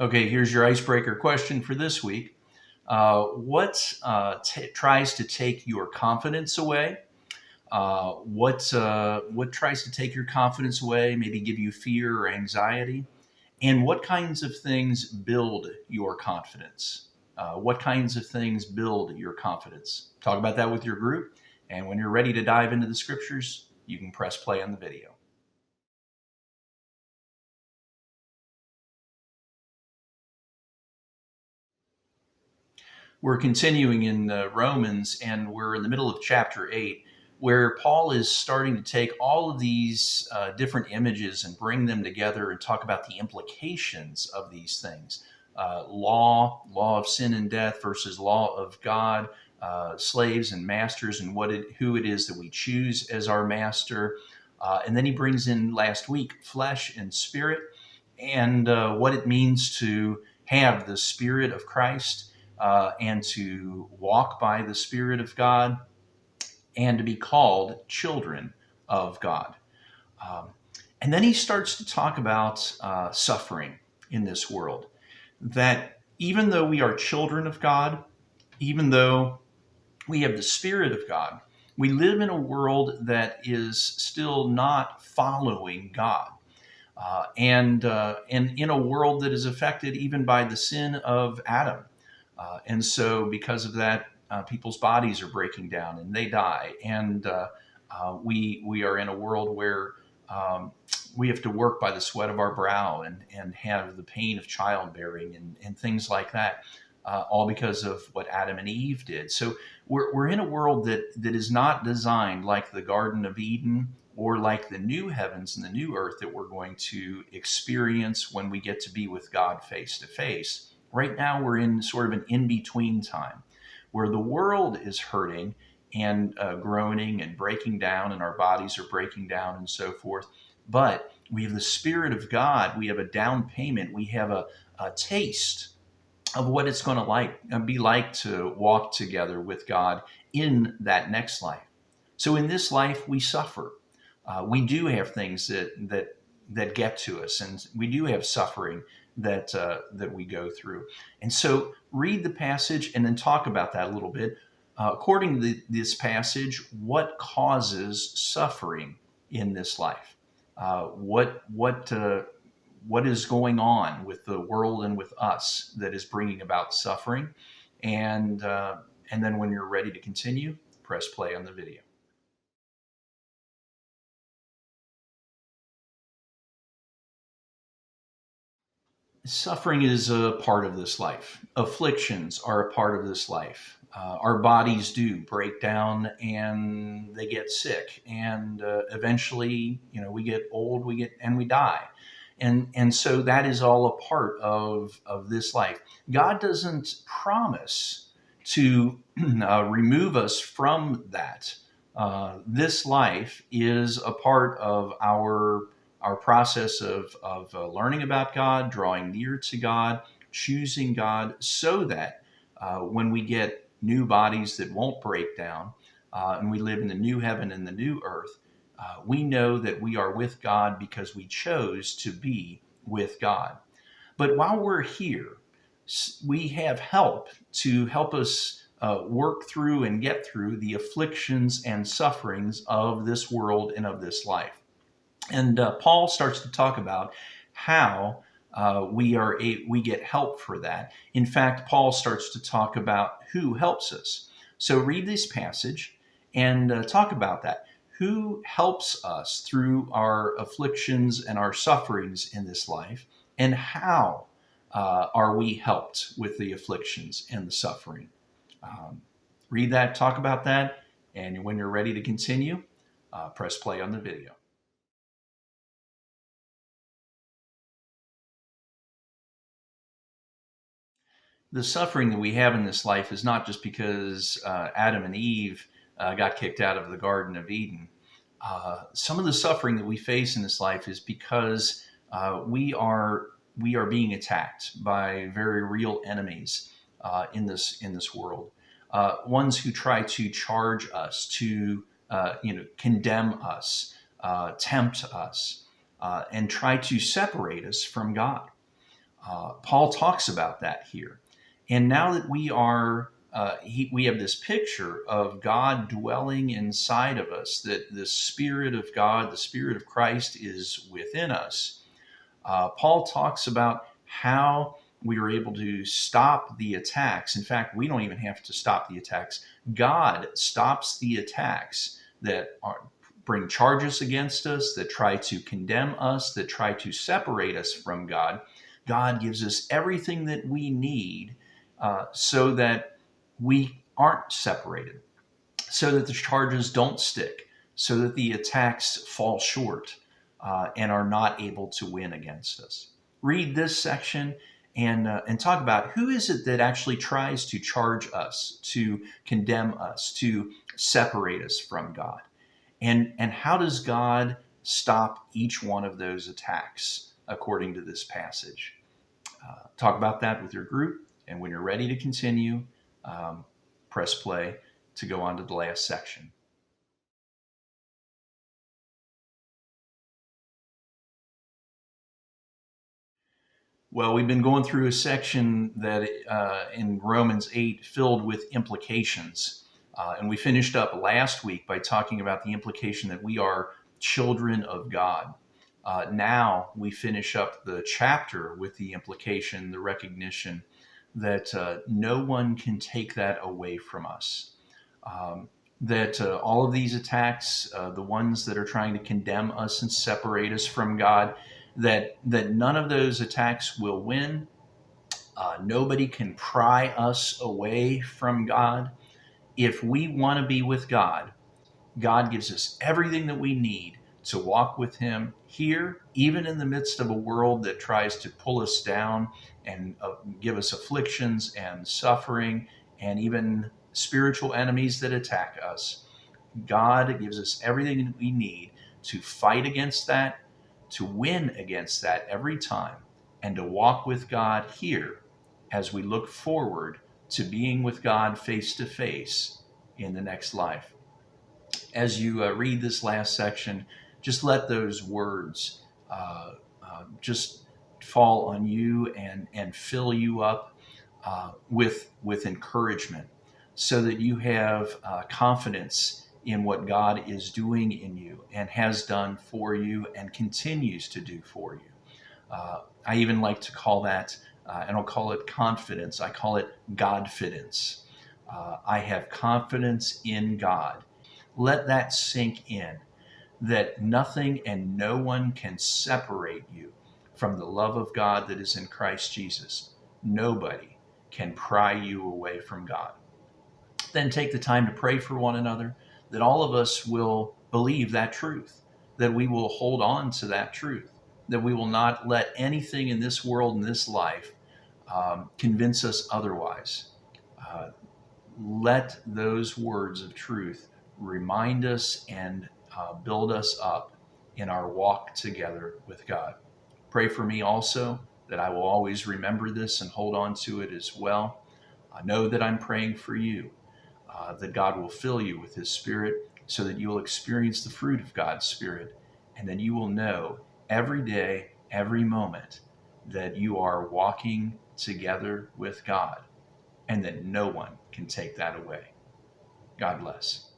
Okay, here's your icebreaker question for this week. What tries to take your confidence away? What tries to take your confidence away? Maybe give you fear or anxiety? And what kinds of things build your confidence? What kinds of things build your confidence? Talk about that with your group. And when you're ready to dive into the scriptures, you can press play on the video. We're continuing in Romans, and we're in the middle of chapter 8, where Paul is starting to take all of these different images and bring them together and talk about the implications of these things. Law of sin and death versus law of God, slaves and masters, and who it is that we choose as our master. And then he brings in last week flesh and spirit, and what it means to have the Spirit of Christ and to walk by the Spirit of God and to be called children of God. Um, and then he starts to talk about suffering in this world. That even though we are children of God, even though we have the Spirit of God, we live in a world that is still not following God. And in a world that is affected even by the sin of Adam. And so, because of that, people's bodies are breaking down and they die. And we are in a world where we have to work by the sweat of our brow and have the pain of childbearing and things like that, all because of what Adam and Eve did. So we're in a world that is not designed like the Garden of Eden or like the new heavens and the new earth that we're going to experience when we get to be with God face to face. Right now, we're in sort of an in between time where the world is hurting and groaning and breaking down, and our bodies are breaking down and so forth. But we have the Spirit of God, we have a down payment, we have a taste of what it's going to be like to walk together with God in that next life. So in this life, we suffer. We do have things that get to us, and we do have suffering that we go through. And so, read the passage and then talk about that a little bit. According to this passage, what causes suffering in this life? What is going on with the world and with us that is bringing about suffering? And then, when you're ready to continue, press play on the video. Suffering is a part of this life. Afflictions are a part of this life. Our bodies do break down and they get sick, and eventually, we get old, we die, and so that is all a part of this life. God doesn't promise to remove us from that. This life is a part of our process of learning about God, drawing near to God, choosing God, so that when we get new bodies that won't break down and we live in the new heaven and the new earth, we know that we are with God because we chose to be with God. But while we're here, we have help to help us work through and get through the afflictions and sufferings of this world and of this life. And Paul starts to talk about how we get help for that. In fact, Paul starts to talk about who helps us. So read this passage and talk about that. Who helps us through our afflictions and our sufferings in this life, and how are we helped with the afflictions and the suffering? Um, Read that, talk about that, and when you're ready to continue, press play on the video. The suffering that we have in this life is not just because Adam and Eve got kicked out of the Garden of Eden. Some of the suffering that we face in this life is because we are being attacked by very real enemies in this world. Ones who try to charge us, to condemn us, tempt us, and try to separate us from God. Paul talks about that here. And now that we have this picture of God dwelling inside of us, that the Spirit of God, the Spirit of Christ is within us. Paul talks about how we are able to stop the attacks. In fact, we don't even have to stop the attacks. God stops the attacks that bring charges against us, that try to condemn us, that try to separate us from God. God gives us everything that we need so that we aren't separated, so that the charges don't stick, so that the attacks fall short and are not able to win against us. Read this section and talk about who is it that actually tries to charge us, to condemn us, to separate us from God, and how does God stop each one of those attacks according to this passage. Talk about that with your group, and when you're ready to continue, press play to go on to the last section. Well, we've been going through a section that in Romans 8 filled with implications. And we finished up last week by talking about the implication that we are children of God. Now we finish up the chapter with the implication, the recognition that no one can take that away from us. That all of these attacks, the ones that are trying to condemn us and separate us from God, that none of those attacks will win. Nobody can pry us away from God. If we want to be with God, God gives us everything that we need to walk with Him here, even in the midst of a world that tries to pull us down and give us afflictions and suffering and even spiritual enemies that attack us. God gives us everything that we need to fight against that, to win against that every time, and to walk with God here as we look forward to being with God face to face in the next life. As you read this last section, just let those words just fall on you and fill you up with encouragement, so that you have confidence in what God is doing in you and has done for you and continues to do for you. I even like to call that, I don't call it confidence, I call it Godfidence. I have confidence in God. Let that sink in, that nothing and no one can separate you from the love of God that is in Christ Jesus. Nobody can pry you away from God. Then take the time to pray for one another, that all of us will believe that truth, that we will hold on to that truth, that we will not let anything in this world, in this life, convince us otherwise. Uh, let those words of truth remind us and build us up in our walk together with God. Pray for me also that I will always remember this and hold on to it as well. I know that I'm praying for you, that God will fill you with His Spirit so that you will experience the fruit of God's Spirit, and then you will know every day, every moment, that you are walking together with God and that no one can take that away. God bless.